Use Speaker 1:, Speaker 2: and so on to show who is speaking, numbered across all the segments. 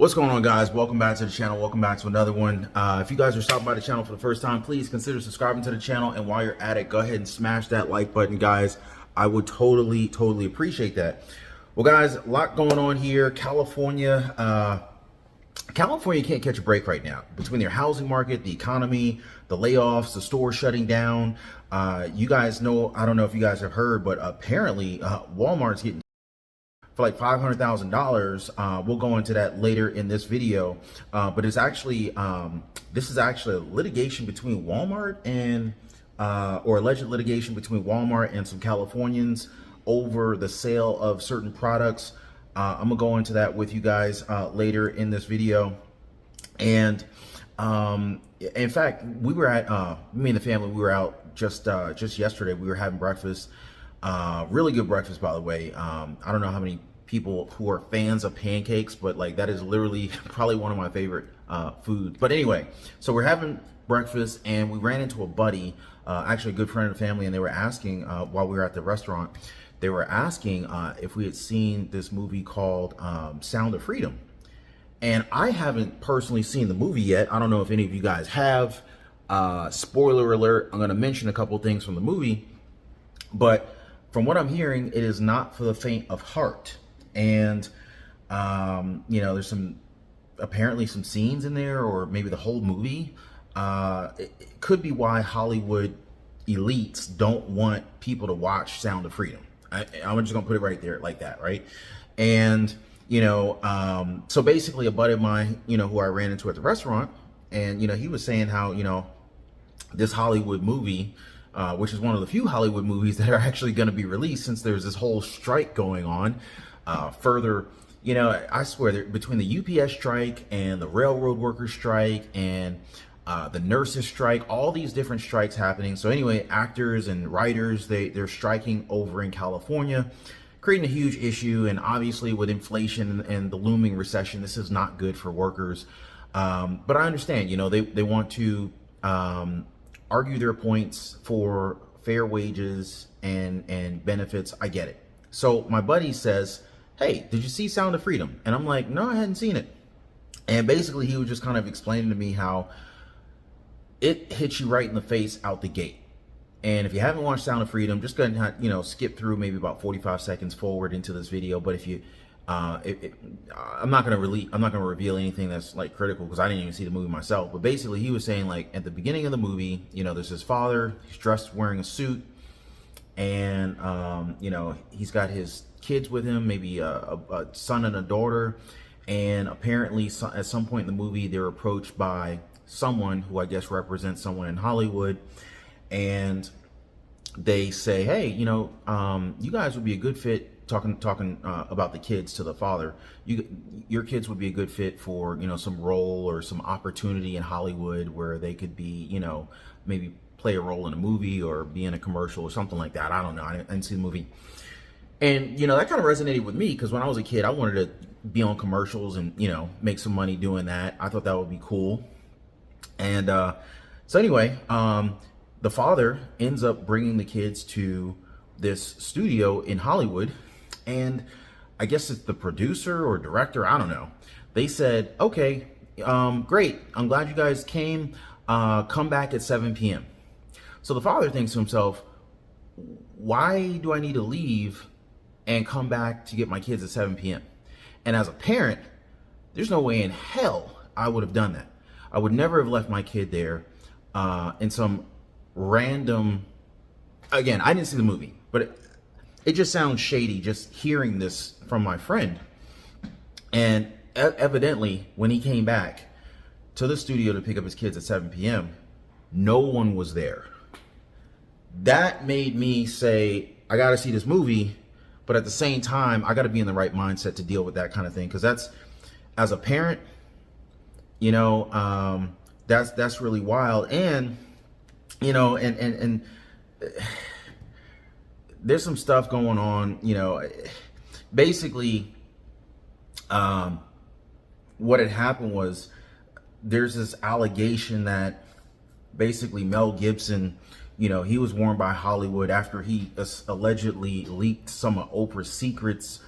Speaker 1: What's going on, guys? Welcome back to the channel. Welcome back to another one. If you guys are stopping by the channel for the first time, please consider subscribing to the channel. And while you're at it, go ahead and smash that like button, guys. I would totally appreciate that. Well, guys, a lot going on here. California can't catch a break right now. Between their housing market, the economy, the layoffs, the stores shutting down. You guys know, I don't know if you guys have heard, but apparently Walmart's getting for like $500,000. We'll go into that later in this video, but it's actually this is actually a litigation between Walmart and or alleged litigation between Walmart and some Californians over the sale of certain products. I'm gonna go into that with you guys later in this video. And in fact, we were at me and the family, we were out just yesterday. We were having breakfast. Really good breakfast, by the way. I don't know how many people who are fans of pancakes, but like that is literally probably one of my favorite foods. But anyway, so we're having breakfast and we ran into a buddy, actually a good friend of the family, and they were asking while we were at the restaurant, they were asking if we had seen this movie called Sound of Freedom. And I haven't personally seen the movie yet. I don't know if any of you guys have. Spoiler alert, I'm gonna mention a couple things from the movie, but from what I'm hearing, it is not for the faint of heart. And, you know, there's apparently some scenes in there, or maybe the whole movie. It could be why Hollywood elites don't want people to watch Sound of Freedom. I'm just gonna put it right there like that, right? And, you know, so basically a buddy of mine, you know, who I ran into at the restaurant, and, you know, he was saying how, you know, this Hollywood movie, which is one of the few Hollywood movies that are actually going to be released since there's this whole strike going on. Further, you know, I swear that between the UPS strike and the railroad workers strike and the nurses strike, all these different strikes happening. So anyway, actors and writers, they're striking over in California, creating a huge issue. And obviously with inflation and the looming recession, this is not good for workers. But I understand, you know, they want to argue their points for fair wages and benefits. I get it. So my buddy says, hey, did you see Sound of Freedom? And I'm like, no, I hadn't seen it. And basically he was just kind of explaining to me how it hits you right in the face out the gate. And if you haven't watched Sound of Freedom, just go ahead and, you know, skip through maybe about 45 seconds forward into this video. But if you I'm not gonna reveal anything that's like critical, because I didn't even see the movie myself. But basically he was saying, like, at the beginning of the movie, you know, there's his father, he's dressed wearing a suit, and you know, he's got his kids with him, maybe a son and a daughter. And apparently at some point in the movie, they're approached by someone who I guess represents someone in Hollywood, and they say, hey, you know, you guys would be a good fit, talking about the kids to the father. Your kids would be a good fit for, you know, some role or some opportunity in Hollywood where they could be, you know, maybe play a role in a movie or be in a commercial or something like that. I don't know. I didn't see the movie. And, you know, that kind of resonated with me, because when I was a kid, I wanted to be on commercials and, you know, make some money doing that. I thought that would be cool. And so anyway, the father ends up bringing the kids to this studio in Hollywood. And I guess it's the producer or director, I don't know. They said, okay, great. I'm glad you guys came. Come back at 7 p.m. So the father thinks to himself, why do I need to leave and come back to get my kids at 7 p.m.? And as a parent, there's no way in hell I would have done that. I would never have left my kid there in some random, again, I didn't see the movie, but it just sounds shady just hearing this from my friend. And evidently, when he came back to the studio to pick up his kids at 7 p.m., no one was there. That made me say, I got to see this movie, but at the same time, I got to be in the right mindset to deal with that kind of thing. Because that's, as a parent, you know, that's really wild. And, you know, and there's some stuff going on, you know. Basically, what had happened was there's this allegation that basically Mel Gibson, you know, he was warned by Hollywood after he allegedly leaked some of Oprah's secrets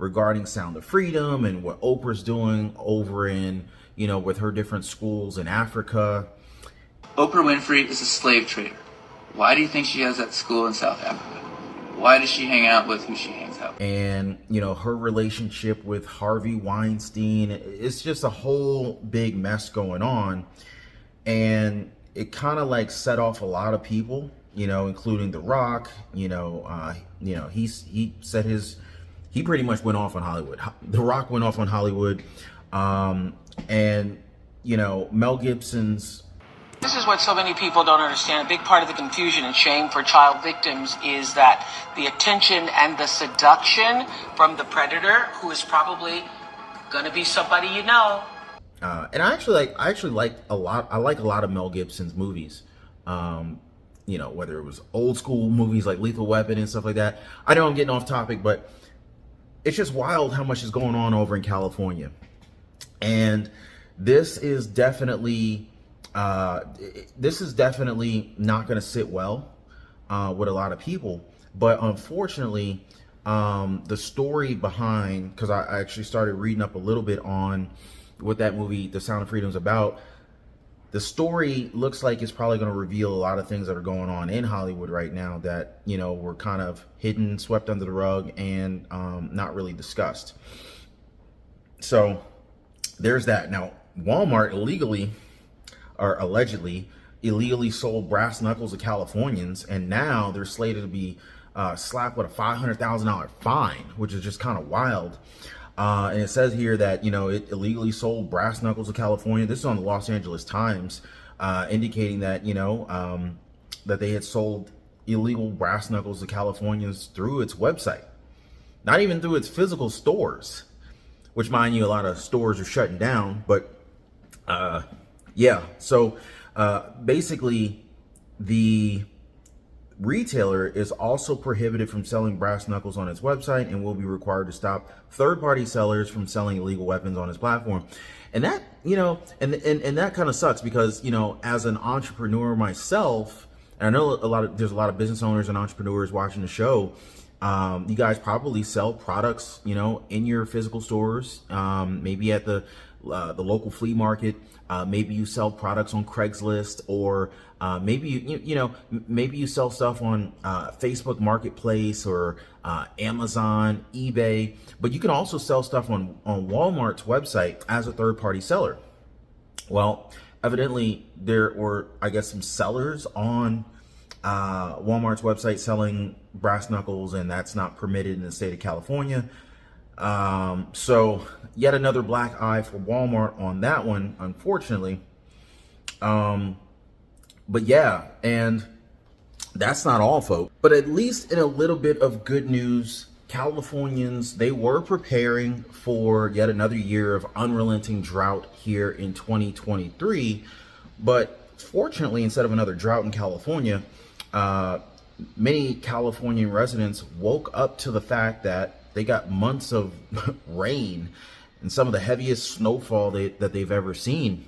Speaker 1: regarding Sound of Freedom and what Oprah's doing over in, with her different schools in Africa.
Speaker 2: Oprah Winfrey is a slave trader. Why do you think she has that school in South Africa? Why does she hang out with who she hangs out with?
Speaker 1: And, her relationship with Harvey Weinstein, it's just a whole big mess going on. And it kind of like set off a lot of people, including The Rock. He said he pretty much went off on Hollywood. The Rock went off on Hollywood. And, Mel Gibson's.
Speaker 3: This is what so many people don't understand. A big part of the confusion and shame for child victims is that the attention and the seduction from the predator, who is probably going to be somebody you know.
Speaker 1: And I like a lot of Mel Gibson's movies. Whether it was old school movies like Lethal Weapon and stuff like that. I know I'm getting off topic, but it's just wild how much is going on over in California. And this is definitely not going to sit well with a lot of people. But unfortunately, the story behind, because I actually started reading up a little bit on what that movie, The Sound of Freedom, is about. The story looks like it's probably going to reveal a lot of things that are going on in Hollywood right now that, were kind of hidden, swept under the rug, and not really discussed. So there's that. Now, Walmart allegedly illegally sold brass knuckles to Californians, and now they're slated to be slapped with a $500,000 fine, which is just kind of wild. And it says here that, it illegally sold brass knuckles to California. This is on the Los Angeles Times, indicating that, that they had sold illegal brass knuckles to Californians through its website, not even through its physical stores, which, mind you, a lot of stores are shutting down. But yeah, so basically the retailer is also prohibited from selling brass knuckles on its website and will be required to stop third-party sellers from selling illegal weapons on its platform. And that, and that kind of sucks because, as an entrepreneur myself, and I know there's a lot of business owners and entrepreneurs watching the show. You guys probably sell products, in your physical stores, maybe at the local flea market. Maybe you sell products on Craigslist, or maybe maybe you sell stuff on Facebook Marketplace or Amazon, eBay. But you can also sell stuff on Walmart's website as a third-party seller. Well, evidently there were, I guess, some sellers on Walmart's website selling brass knuckles, and that's not permitted in the state of California. So yet another black eye for Walmart on that one, unfortunately. But yeah, and that's not all, folks. But at least in a little bit of good news, Californians, they were preparing for yet another year of unrelenting drought here in 2023. But fortunately, instead of another drought in California, many Californian residents woke up to the fact that they got months of rain and some of the heaviest snowfall that they've ever seen.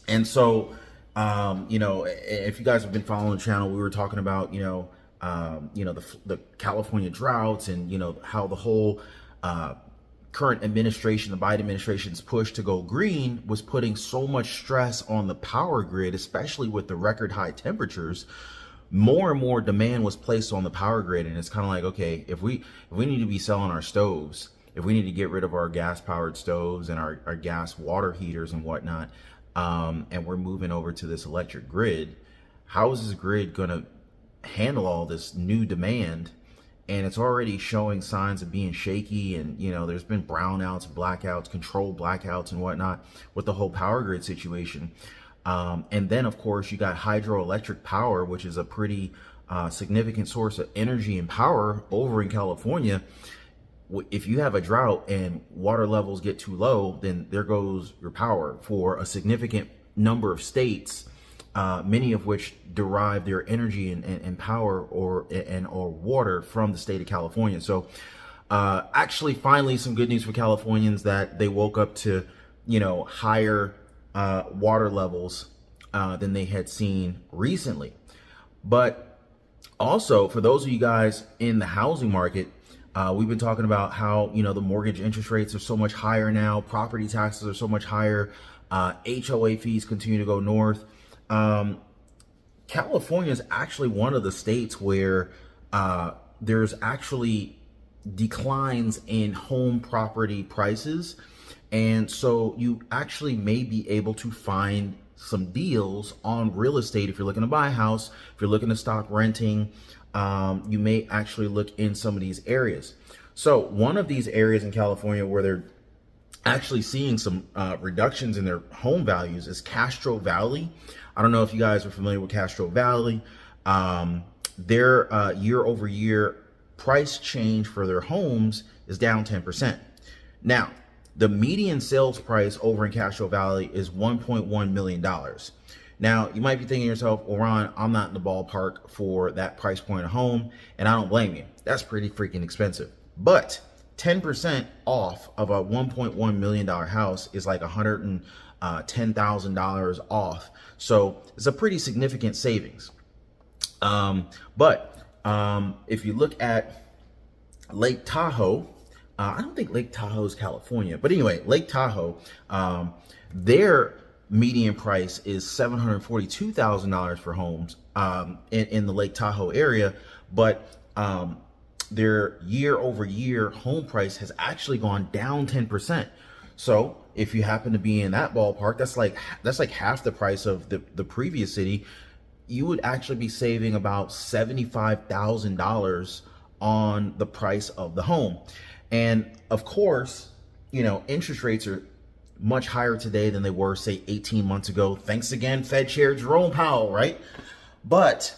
Speaker 1: And so, if you guys have been following the channel, we were talking about, the California droughts and, how the whole current administration, the Biden administration's push to go green was putting so much stress on the power grid, especially with the record high temperatures. More and more demand was placed on the power grid, and it's kind of like, okay, if we need to be selling our stoves, if we need to get rid of our gas powered stoves and our gas water heaters and whatnot, and we're moving over to this electric grid, how is this grid going to handle all this new demand? And it's already showing signs of being shaky, and there's been brownouts, blackouts, controlled blackouts and whatnot with the whole power grid situation. And then, of course, you got hydroelectric power, which is a pretty significant source of energy and power over in California. If you have a drought and water levels get too low, then there goes your power for a significant number of states, many of which derive their energy and power or water from the state of California. So actually, finally, some good news for Californians that they woke up to, higher water levels than they had seen recently. But also, for those of you guys in the housing market, We've been talking about how, the mortgage interest rates are so much higher now. Property taxes are so much higher. HOA fees continue to go north. California is actually one of the states where there's actually declines in home property prices. And so you actually may be able to find some deals on real estate. If you're looking to buy a house, if you're looking to stop renting, you may actually look in some of these areas. So one of these areas in California where they're actually seeing some reductions in their home values is Castro Valley. I don't know if you guys are familiar with Castro Valley. Their year over year price change for their homes is down 10%. Now, the median sales price over in Castro Valley is $1.1 million. Now, you might be thinking to yourself, well, Ron, I'm not in the ballpark for that price point of home, and I don't blame you. That's pretty freaking expensive. But 10% off of a $1.1 million house is like $110,000 off. So it's a pretty significant savings. But if you look at Lake Tahoe, I don't think Lake Tahoe is California, but anyway, Lake Tahoe, their median price is $742,000 for homes in the Lake Tahoe area, but their year over year home price has actually gone down 10%. So if you happen to be in that ballpark, that's like half the price of the previous city. You would actually be saving about $75,000 on the price of the home. And of course, interest rates are much higher today than they were, say, 18 months ago. Thanks again, Fed Chair Jerome Powell, right? But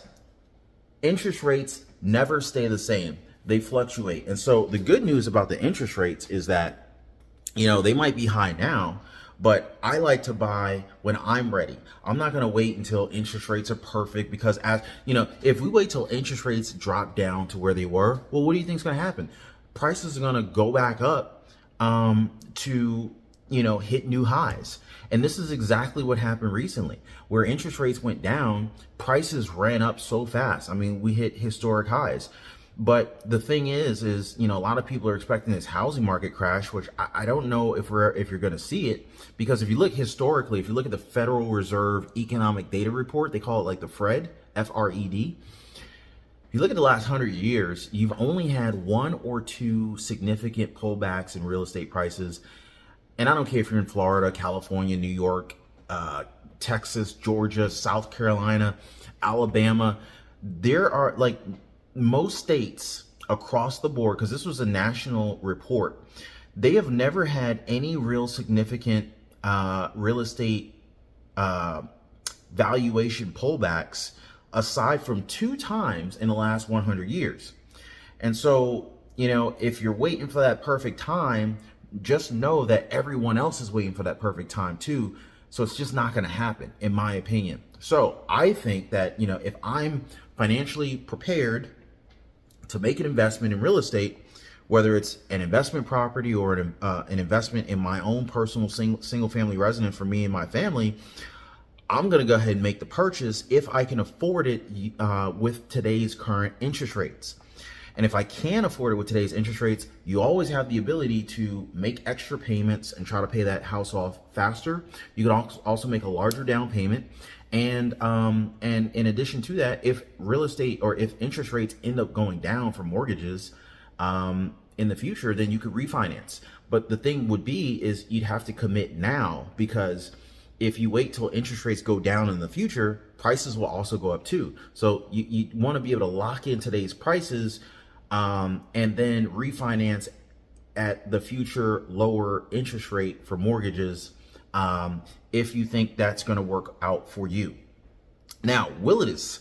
Speaker 1: interest rates never stay the same. They fluctuate. And so the good news about the interest rates is that, they might be high now, but I like to buy when I'm ready. I'm not going to wait until interest rates are perfect, because if we wait till interest rates drop down to where they were, well, what do you think is going to happen? Prices are going to go back up to hit new highs. And this is exactly what happened recently, where interest rates went down, prices ran up so fast. I mean, we hit historic highs. But the thing is a lot of people are expecting this housing market crash, which I don't know if you're going to see it, because if you look historically, if you look at the Federal Reserve Economic Data Report, they call it like the FRED, F-R-E-D. If you look at the last 100 years, you've only had one or two significant pullbacks in real estate prices. And I don't care if you're in Florida, California, New York, Texas, Georgia, South Carolina, Alabama. There are like most states across the board, because this was a national report, they have never had any real significant real estate valuation pullbacks aside from 2 times in the last 100 years. And so, if you're waiting for that perfect time, just know that everyone else is waiting for that perfect time too. So it's just not going to happen, in my opinion. So I think that, if I'm financially prepared to make an investment in real estate, whether it's an investment property or an investment in my own personal single family residence for me and my family, I'm going to go ahead and make the purchase if I can afford it with today's current interest rates. And if I can't afford it with today's interest rates, you always have the ability to make extra payments and try to pay that house off faster. You can also make a larger down payment. And in addition to that, if real estate or if interest rates end up going down for mortgages in the future, then you could refinance. But the thing would be is you'd have to commit now, because if you wait till interest rates go down in the future, prices will also go up too. So you want to be able to lock in today's prices and then refinance at the future lower interest rate for mortgages if you think that's going to work out for you. Now, Willits,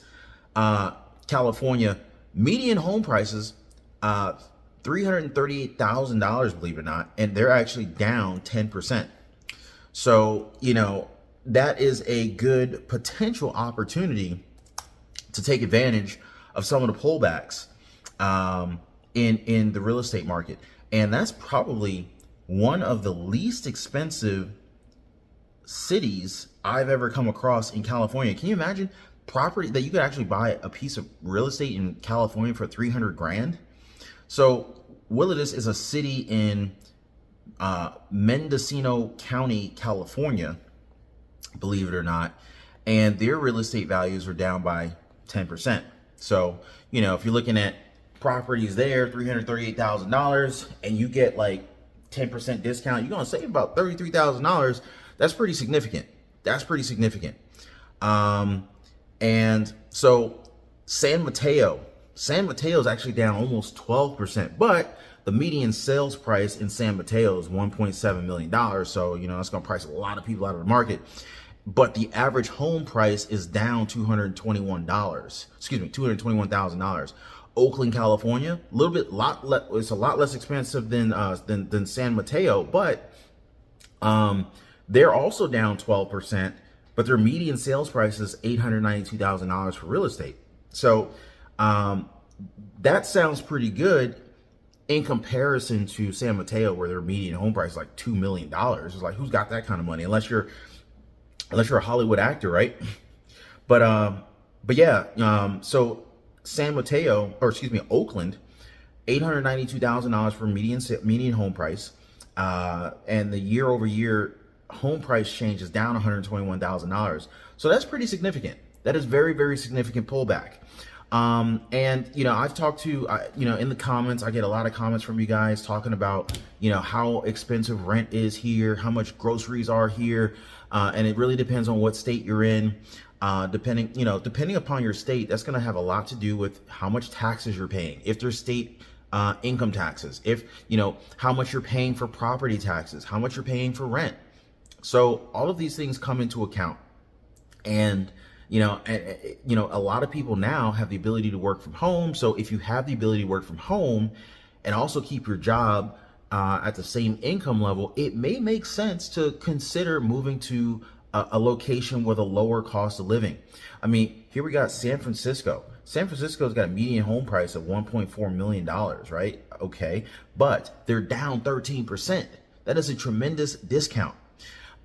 Speaker 1: California, median home prices, $338,000, believe it or not, and they're actually down 10%. So, that is a good potential opportunity to take advantage of some of the pullbacks in the real estate market. And that's probably one of the least expensive cities I've ever come across in California. Can you imagine property that you could actually buy a piece of real estate in California for 300 grand? So Willits is a city in Mendocino County, California, believe it or not, and their real estate values are down by 10%. So, you know, if you're looking at properties there, $338,000, and you get like 10% discount, you're gonna save about $33,000. That's pretty significant. That's pretty significant. And so San Mateo is actually down almost 12%, but the median sales price in San Mateo is $1.7 million. So, you know, that's going to price a lot of people out of the market. But the average home price is down $221,000. Oakland, California, a little bit, it's a lot less expensive than San Mateo, but they're also down 12%, but their median sales price is $892,000 for real estate. So that sounds pretty good in comparison to San Mateo, where their median home price is like $2 million. It's like, who's got that kind of money? Unless you're a Hollywood actor, right? But yeah, so San Mateo, or excuse me, Oakland, $892,000 for median home price, and the year-over-year home price change is down $121,000. So that's pretty significant. That is very, very significant pullback. And, you know, I've talked to, you know, in the comments, I get a lot of comments from you guys talking about, you know, how expensive rent is here, how much groceries are here. And it really depends on what state you're in. Depending upon your state, that's going to have a lot to do with how much taxes you're paying. If there's state income taxes, if, you know, how much you're paying for property taxes, how much you're paying for rent. So all of these things come into account. And, you know, a lot of people now have the ability to work from home. So if you have the ability to work from home and also keep your job at the same income level, it may make sense to consider moving to a location with a lower cost of living. I mean, here we got San Francisco. San Francisco's got a median home price of $1.4 million, right? Okay, but they're down 13%. That is a tremendous discount.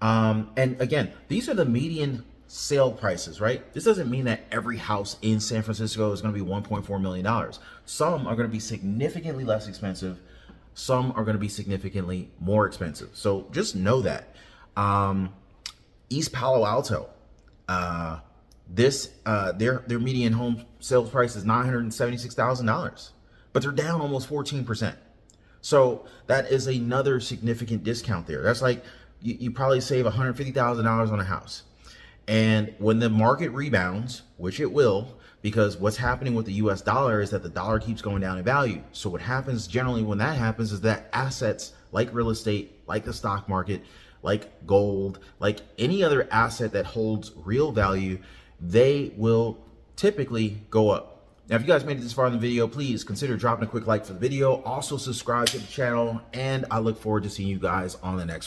Speaker 1: And again, these are the median sale prices, right? This doesn't mean that every house in San Francisco is going to be $1.4 million. Some are going to be significantly less expensive. Some are going to be significantly more expensive. So just know that. East Palo Alto, their median home sales price is $976,000, but they're down almost 14%. So that is another significant discount there. That's like you probably save $150,000 on a house. And when the market rebounds, which it will, because what's happening with the US dollar is that the dollar keeps going down in value. So what happens generally when that happens is that assets like real estate, like the stock market, like gold, like any other asset that holds real value, they will typically go up. Now, if you guys made it this far in the video, please consider dropping a quick like for the video. Also subscribe to the channel, and I look forward to seeing you guys on the next one.